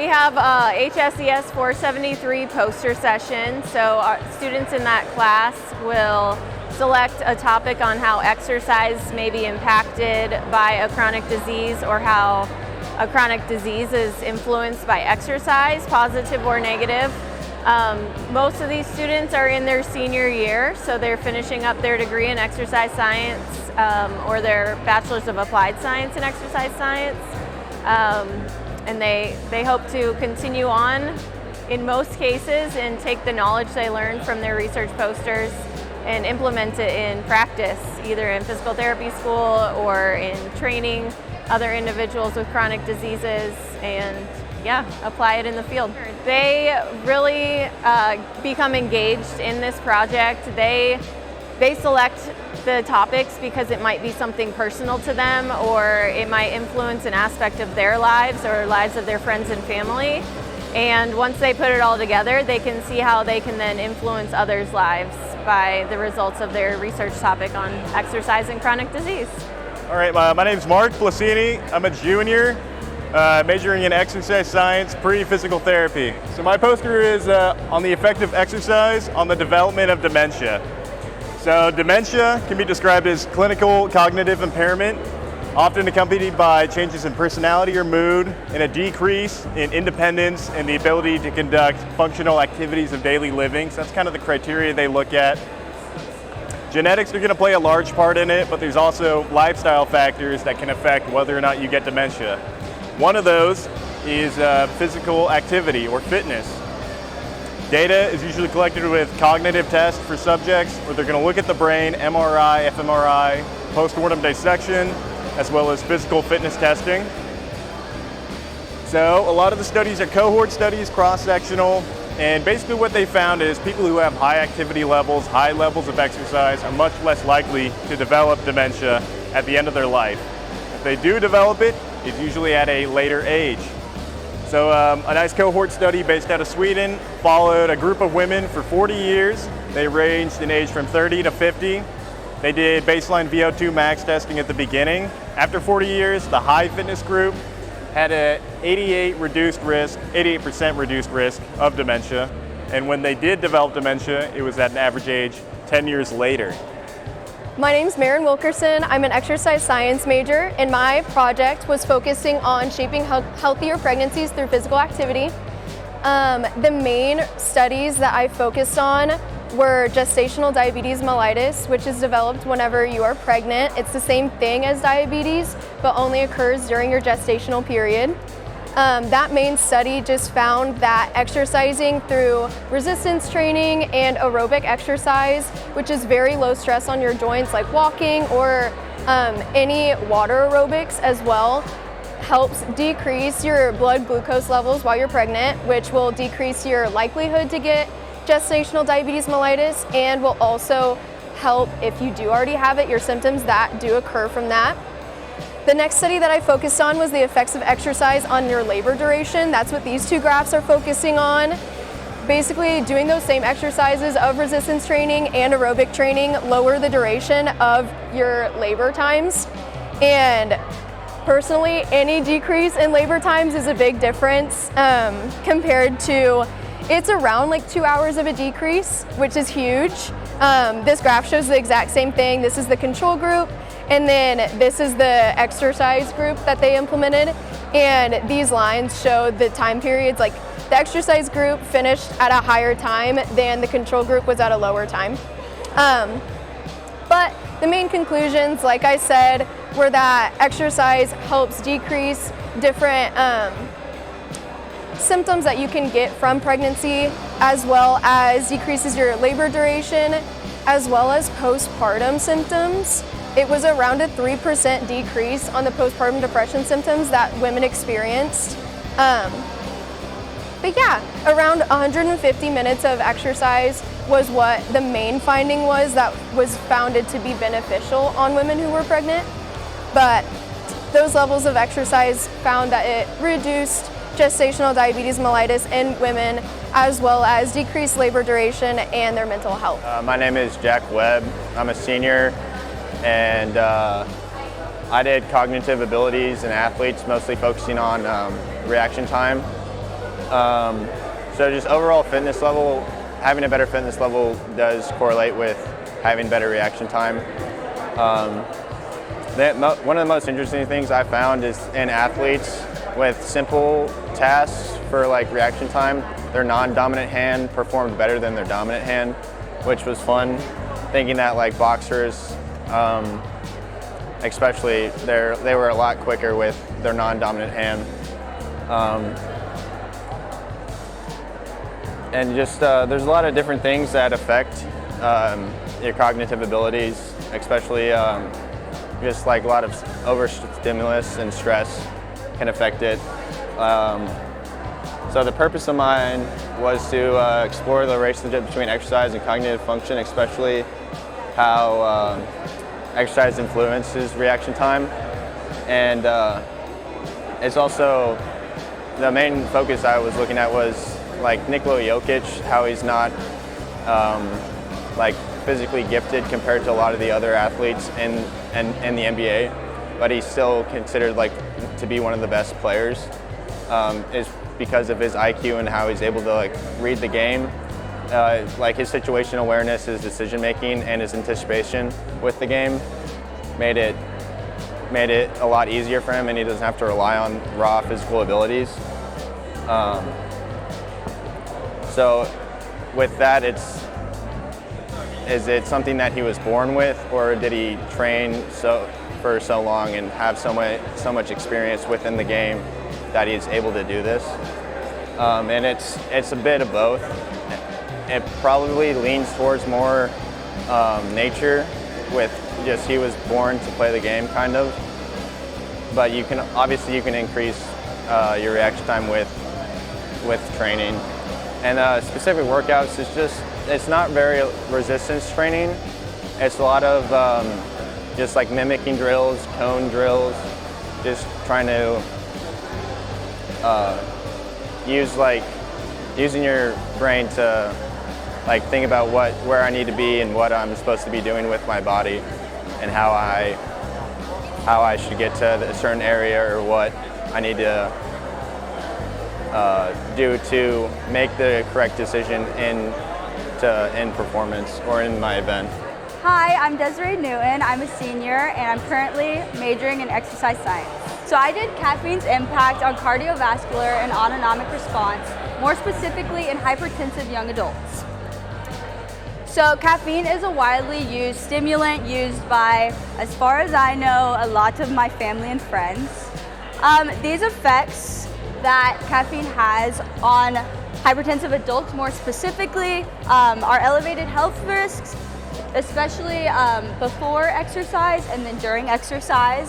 We have HSES 473 poster session. So our students in that class will select a topic on how exercise may be impacted by a chronic disease or how a chronic disease is influenced by exercise, positive or negative. Most of these students are in their senior year, so they're finishing up their degree in exercise science or their bachelor's of applied science in exercise science. And they hope to continue on in most cases and take the knowledge they learned from their research posters and implement it in practice, either in physical therapy school or in training other individuals with chronic diseases, and apply it in the field. They really become engaged in this project. They select the topics because it might be something personal to them, or it might influence an aspect of their lives or lives of their friends and family. And once they put it all together, they can see how they can then influence others' lives by the results of their research topic on exercise and chronic disease. All right, my name's Mark Blasini. I'm a junior, majoring in exercise science, pre-physical therapy. So my poster is on the effect of exercise on the development of dementia. So dementia can be described as clinical cognitive impairment, often accompanied by changes in personality or mood, and a decrease in independence and the ability to conduct functional activities of daily living. So that's kind of the criteria they look at. Genetics are going to play a large part in it, but there's also lifestyle factors that can affect whether or not you get dementia. One of those is physical activity or fitness. Data is usually collected with cognitive tests for subjects, where they're going to look at the brain, MRI, fMRI, postmortem dissection, as well as physical fitness testing. So a lot of the studies are cohort studies, cross-sectional, and basically what they found is people who have high activity levels, high levels of exercise, are much less likely to develop dementia at the end of their life. If they do develop it, it's usually at a later age. So a nice cohort study based out of Sweden followed a group of women for 40 years. They ranged in age from 30 to 50. They did baseline VO2 max testing at the beginning. After 40 years, the high fitness group had an 88% reduced risk of dementia. And when they did develop dementia, it was at an average age 10 years later. My name's Maren Wilkerson. I'm an exercise science major, and my project was focusing on shaping healthier pregnancies through physical activity. The main studies that I focused on were gestational diabetes mellitus, which is developed whenever you are pregnant. It's the same thing as diabetes, but only occurs during your gestational period. That main study just found that exercising through resistance training and aerobic exercise, which is very low stress on your joints like walking or any water aerobics as well, helps decrease your blood glucose levels while you're pregnant, which will decrease your likelihood to get gestational diabetes mellitus, and will also help, if you do already have it, your symptoms that do occur from that. The next study that I focused on was the effects of exercise on your labor duration. That's what these two graphs are focusing on. Basically, doing those same exercises of resistance training and aerobic training lower the duration of your labor times. And personally, any decrease in labor times is a big difference compared to, it's around like 2 hours of a decrease, which is huge. This graph shows the exact same thing. This is the control group, and then this is the exercise group that they implemented. And these lines show the time periods, like the exercise group finished at a higher time than the control group was at a lower time. But the main conclusions, like I said, were that exercise helps decrease different symptoms that you can get from pregnancy, as well as decreases your labor duration, as well as postpartum symptoms. It was around a 3% decrease on the postpartum depression symptoms that women experienced. But yeah, around 150 minutes of exercise was what the main finding was that was founded to be beneficial on women who were pregnant. But those levels of exercise found that it reduced gestational diabetes mellitus in women, as well as decreased labor duration and their mental health. My name is Jack Webb. I'm a senior, and I did cognitive abilities in athletes, mostly focusing on reaction time. So just overall fitness level, having a better fitness level does correlate with having better reaction time. One of the most interesting things I found is in athletes with simple tasks for like reaction time, their non-dominant hand performed better than their dominant hand, which was fun. Thinking that like boxers, especially, they were a lot quicker with their non-dominant hand. And just there's a lot of different things that affect your cognitive abilities, especially just like a lot of overstimulus and stress can affect it. So the purpose of mine was to explore the relationship between exercise and cognitive function, especially how exercise influences reaction time. And it's also, the main focus I was looking at was like Nikola Jokic, how he's not like physically gifted compared to a lot of the other athletes in the NBA, but he's still considered like to be one of the best players, is because of his IQ and how he's able to like read the game, like his situational awareness, his decision making, and his anticipation with the game made it a lot easier for him, and he doesn't have to rely on raw physical abilities. So with that, is it something that he was born with, or did he train for so long and have so much experience within the game that he's able to do this? And it's a bit of both. It probably leans towards more nature, with just he was born to play the game kind of. But you can increase your reaction time with training. And specific workouts, it's not very resistance training. It's a lot of just like mimicking drills, cone drills, just trying to using your brain to like think about where I need to be and what I'm supposed to be doing with my body, and how I should get to a certain area, or what I need to do to make the correct decision in performance or in my event. Hi, I'm Desiree Newton. I'm a senior and I'm currently majoring in exercise science. So I did caffeine's impact on cardiovascular and autonomic response, more specifically in hypertensive young adults. So caffeine is a widely used stimulant used by, as far as I know, a lot of my family and friends. These effects that caffeine has on hypertensive adults more specifically are elevated health risks, especially before exercise and then during exercise.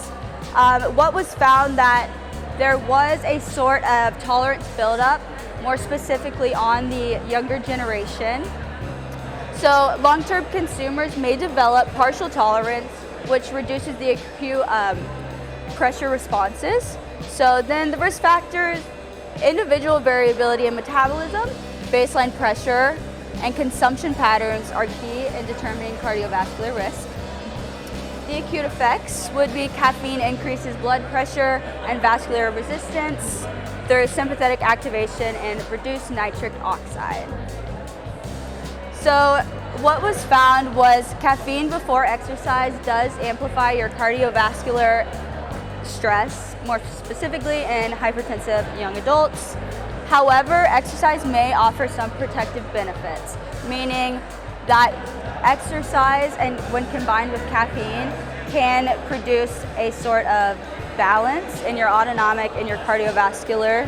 What was found that there was a sort of tolerance buildup, more specifically on the younger generation. So long-term consumers may develop partial tolerance, which reduces the acute pressure responses. So then the risk factors: individual variability in metabolism, baseline pressure, and consumption patterns are key in determining cardiovascular risk. The acute effects would be caffeine increases blood pressure and vascular resistance through sympathetic activation and reduced nitric oxide. So what was found was caffeine before exercise does amplify your cardiovascular stress, more specifically in hypertensive young adults. However, exercise may offer some protective benefits, meaning that exercise, and when combined with caffeine, can produce a sort of balance in your autonomic and your cardiovascular.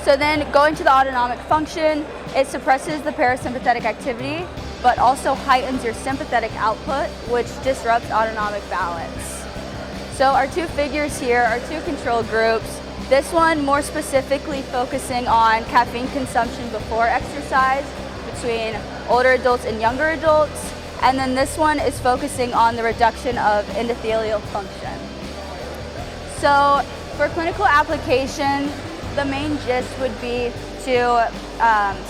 So then going to the autonomic function, it suppresses the parasympathetic activity, but also heightens your sympathetic output, which disrupts autonomic balance. So our two figures here are two control groups. This one more specifically focusing on caffeine consumption before exercise between older adults and younger adults. And then this one is focusing on the reduction of endothelial function. So for clinical application, the main gist would be to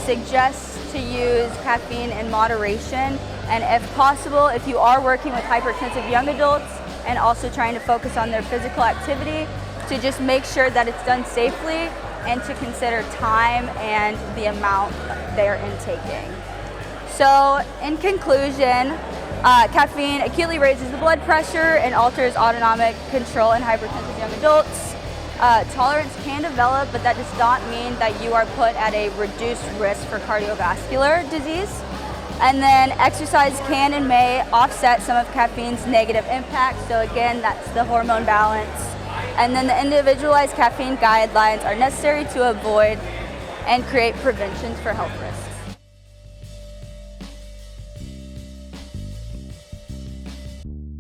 suggest to use caffeine in moderation, and if possible, if you are working with hypertensive young adults and also trying to focus on their physical activity, to just make sure that it's done safely and to consider time and the amount they're intaking. So in conclusion, caffeine acutely raises the blood pressure and alters autonomic control in hypertensive young adults. Tolerance can develop, but that does not mean that you are put at a reduced risk for cardiovascular disease. And then exercise can and may offset some of caffeine's negative impacts. So again, that's the hormone balance. And then the individualized caffeine guidelines are necessary to avoid and create preventions for health risks.